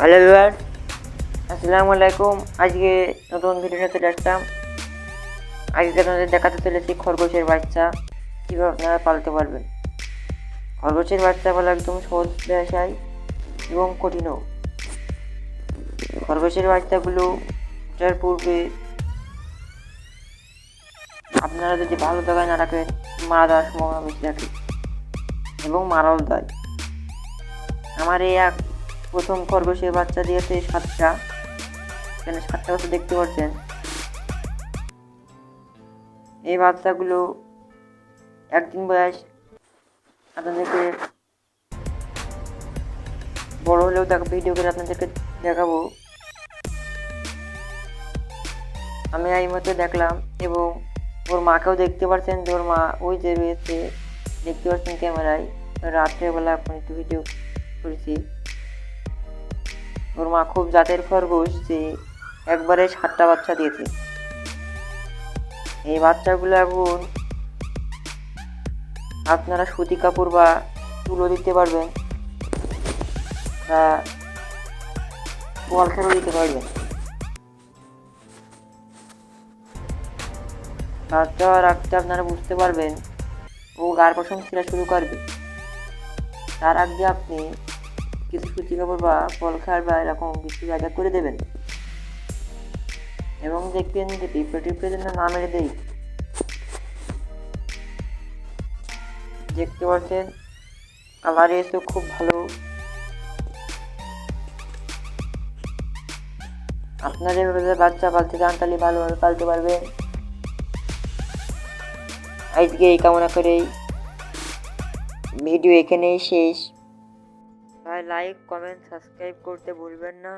Hello viewer, আসসালামু আলাইকুম। আজকে নতুন ভিডিও নিয়ে চলে আসলাম। আজকে আপনাদের দেখাতে চলেছি খরগোশের বাচ্চা কীভাবে আপনারা পালতে পারবেন। খরগোশের বাচ্চা বলা একদম সহজ ভাষায় এবং কঠিনও। খরগোশের বাচ্চাগুলো ওঠার পূর্বে আপনারা যদি ভালো জায়গায় না রাখেন মারা যাওয়ার সম্ভাবনা বেশি থাকে এবং মারাও দেয়। আমার এই প্রথম খরগোশের বাচ্চা দিয়েছে 7টা। এখানে 7টা বাচ্চা দেখতে পাচ্ছেন। এই বাচ্চাগুলো একদিন বয়স আপনাদেরকে বড় হলেও ভিডিও করে আপনাদেরকে দেখাবো। আমি এই মতো দেখলাম এবং ওর মাকেও দেখতে পাচ্ছেন যে ওর মা ওই যে রয়েছে, দেখতে পাচ্ছেন ক্যামেরায়। রাত্রেবেলা এখন একটু ভিডিও করেছি। ওর মা খুব জাতের খরগোশ যে একবারে 7টা বাচ্চা দিয়েছে। এই বাচ্চাগুলো এখন আপনারা সুতি কাপড় বা তুলো দিতে পারবেন বা ওয়ালখারও দিতে পারবেন। বাচ্চা রাখতে আপনারা বুঝতে পারবেন ও গার পশম ছেঁড়া শুরু করবে। তার আগে আপনি কিছু সুতি কাপড় বা কলখার বা এরকম কিছু জায়গা করে দেবেন এবং দেখবেন যে টিপে টিপে যেন না মেরে দেই। দেখতে পাচ্ছেন কালার এসে খুব ভালো। আপনারা এভাবে বাচ্চা পালতে চান তাহলে ভালোভাবে পালতে পারবেন। আজকে এই কামনা করেই ভিডিও এখানেই শেষ। ভাই লাইক কমেন্ট সাবস্ক্রাইব করতে ভুলবেন না।